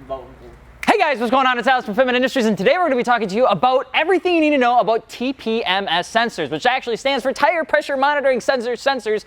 Hey guys, what's going on? It's Alex from Fitment Industries, and today we're going to be talking to you about everything you need to know about TPMS sensors, which actually stands for tire pressure monitoring sensors,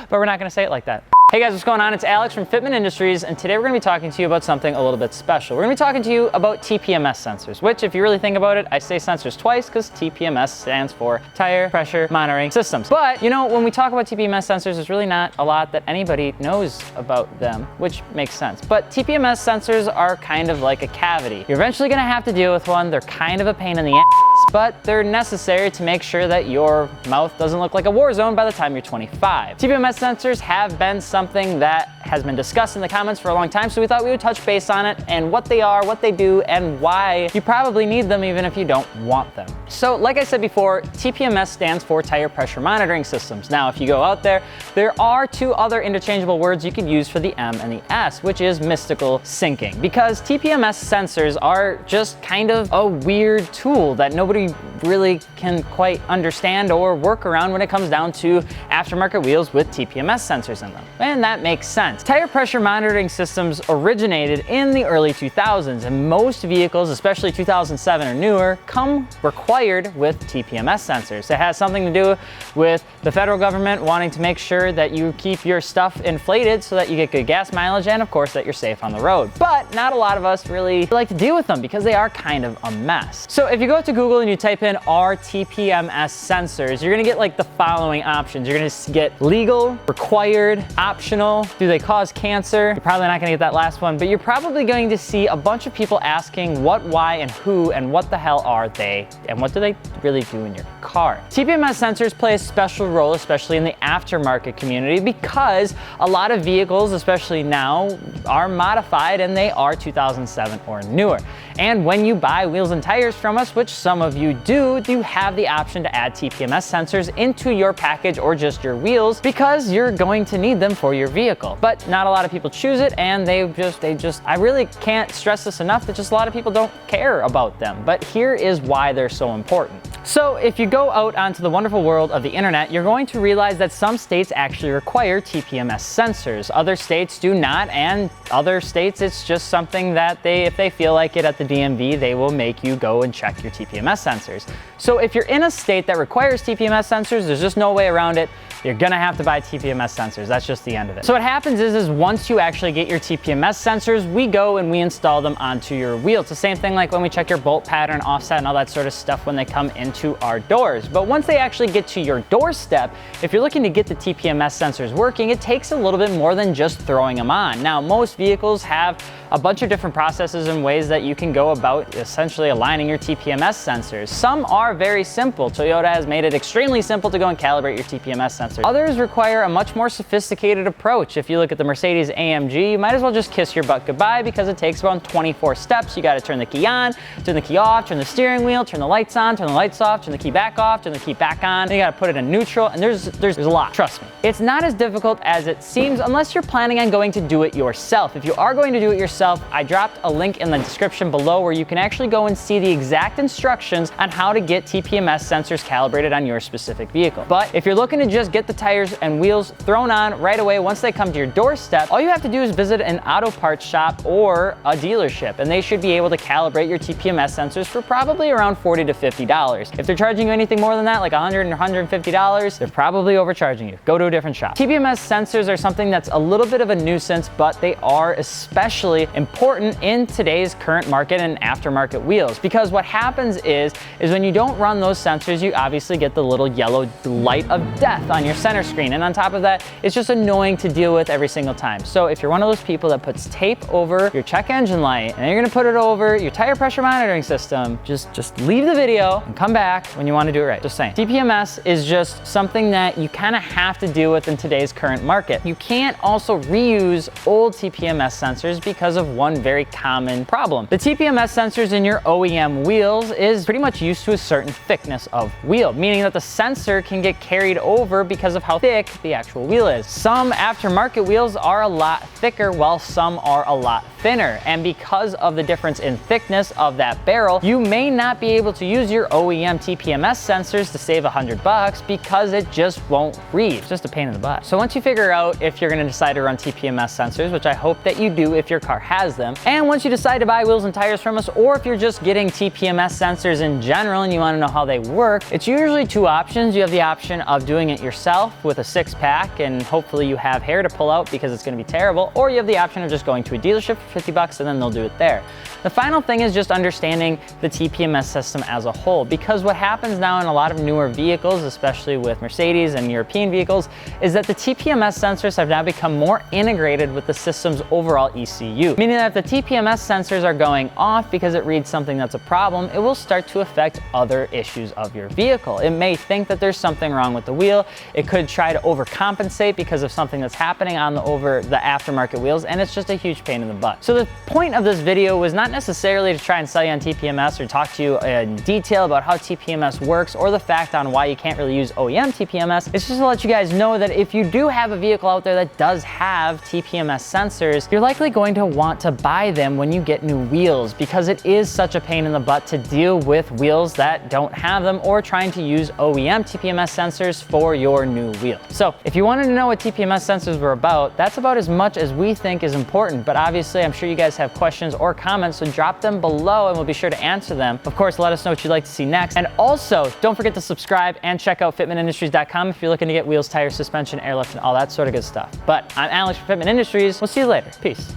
but we're not going to say it like that. Hey guys, what's going on? It's Alex from Fitment Industries, and today we're going to be talking to you about something a little bit special. We're going to be talking to you about TPMS sensors, which, if you really think about it, I say sensors twice because TPMS stands for tire pressure monitoring systems. But, you know, when we talk about TPMS sensors, there's really not a lot that anybody knows about them, which makes sense. But TPMS sensors are kind of like a cavity. You're eventually going to have to deal with one. They're kind of a pain in the ass, but they're necessary to make sure that your mouth doesn't look like a war zone by the time you're 25. TPMS sensors have been something that has been discussed in the comments for a long time, so we thought we would touch base on it and what they are, what they do, and why you probably need them even if you don't want them. So like I said before, TPMS stands for tire pressure monitoring systems. Now if you go out there, there are two other interchangeable words you could use for the M and the S, which is mystical syncing, because TPMS sensors are just kind of a weird tool that nobody really can quite understand or work around when it comes down to aftermarket wheels with TPMS sensors in them. And that makes sense. Tire pressure monitoring systems originated in the early 2000s, and most vehicles, especially 2007 or newer, come required with TPMS sensors. It has something to do with the federal government wanting to make sure that you keep your stuff inflated so that you get good gas mileage and, of course, that you're safe on the road. But not a lot of us really like to deal with them because they are kind of a mess. So if you go to Google and you type in "are TPMS sensors," you're gonna get like the following options. You're gonna get legal, required, optional, do they cause cancer? You're probably not gonna get that last one, but you're probably going to see a bunch of people asking what, why, and who, and what the hell are they, and what do they really do in your car? TPMS sensors play a special role, especially in the aftermarket community, because a lot of vehicles, especially now, are modified and they are 2007 or newer. And when you buy wheels and tires from us, which some of you do, you have the option to add TPMS sensors into your package or just your wheels because you're going to need them for your vehicle. But not a lot of people choose it, and I really can't stress this enough that just a lot of people don't care about them. But here is why they're so important. So if you go out onto the wonderful world of the internet, you're going to realize that some states actually require TPMS sensors. Other states do not, and other states it's just something that if they feel like it at the DMV, they will make you go and check your TPMS sensors. So if you're in a state that requires TPMS sensors, there's just no way around it. You're gonna have to buy TPMS sensors. That's just the end of it. So what happens is once you actually get your TPMS sensors, we go and we install them onto your wheel. It's the same thing like when we check your bolt pattern, offset, and all that sort of stuff when they come into our doors. But once they actually get to your doorstep, if you're looking to get the TPMS sensors working, it takes a little bit more than just throwing them on. Now, most vehicles have a bunch of different processes and ways that you can go about essentially aligning your TPMS sensors. Some are very simple. Toyota has made it extremely simple to go and calibrate your TPMS sensors. Others require a much more sophisticated approach. If you look at the Mercedes AMG, you might as well just kiss your butt goodbye because it takes around 24 steps. You got to turn the key on, turn the key off, turn the steering wheel, turn the lights on, turn the lights off, turn the key back off, turn the key back on. Then you got to put it in neutral, and there's a lot. Trust me. It's not as difficult as it seems unless you're planning on going to do it yourself. If you are going to do it yourself, I dropped a link in the description below where you can actually go and see the exact instructions on how to get TPMS sensors calibrated on your specific vehicle. But if you're looking to just get the tires and wheels thrown on right away once they come to your doorstep, all you have to do is visit an auto parts shop or a dealership, and they should be able to calibrate your TPMS sensors for probably around $40 to $50. If they're charging you anything more than that, like $100 or $150, they're probably overcharging you. Go to a different shop. TPMS sensors are something that's a little bit of a nuisance, but they are especially important in today's current market and aftermarket wheels, because what happens is when you don't run those sensors, you obviously get the little yellow light of death on your center screen, and on top of that, it's just annoying to deal with every single time. So if you're one of those people that puts tape over your check engine light and you're gonna put it over your tire pressure monitoring system, just leave the video and come back when you want to do it right. Just saying. TPMS is just something that you kind of have to deal with in today's current market. You can't also reuse old TPMS sensors because of one very common problem. The TPMS sensors in your OEM wheels is pretty much used to a certain thickness of wheel, meaning that the sensor can get carried over because of how thick the actual wheel is. Some aftermarket wheels are a lot thicker while some are a lot thinner. And because of the difference in thickness of that barrel, you may not be able to use your OEM TPMS sensors to save $100 because it just won't read. It's just a pain in the butt. So once you figure out if you're gonna decide to run TPMS sensors, which I hope that you do if your car has them, and once you decide to buy wheels and tires from us, or if you're just getting TPMS sensors in general and you wanna know how they work, it's usually two options. You have the option of doing it yourself with a 6-pack, and hopefully you have hair to pull out because it's gonna be terrible, or you have the option of just going to a dealership for $50 and then they'll do it there. The final thing is just understanding the TPMS system as a whole, because what happens now in a lot of newer vehicles, especially with Mercedes and European vehicles, is that the TPMS sensors have now become more integrated with the system's overall ECU. Meaning that if the TPMS sensors are going off because it reads something that's a problem, it will start to affect other issues of your vehicle. It may think that there's something wrong with the wheel. It could try to overcompensate because of something that's happening on the aftermarket wheels, and it's just a huge pain in the butt. So the point of this video was not necessarily to try and sell you on TPMS or talk to you in detail about how TPMS works or the fact on why you can't really use OEM TPMS. It's just to let you guys know that if you do have a vehicle out there that does have TPMS sensors, you're likely going to want to buy them when you get new wheels, because it is such a pain in the butt to deal with wheels that don't have them or trying to use OEM TPMS sensors for your new wheel. So if you wanted to know what TPMS sensors were about, that's about as much as we think is important. But obviously, I'm sure you guys have questions or comments, so drop them below and we'll be sure to answer them. Of course, let us know what you'd like to see next. And also, don't forget to subscribe and check out fitmentindustries.com if you're looking to get wheels, tires, suspension, airlift, and all that sort of good stuff. But I'm Alex from Fitment Industries. We'll see you later. Peace.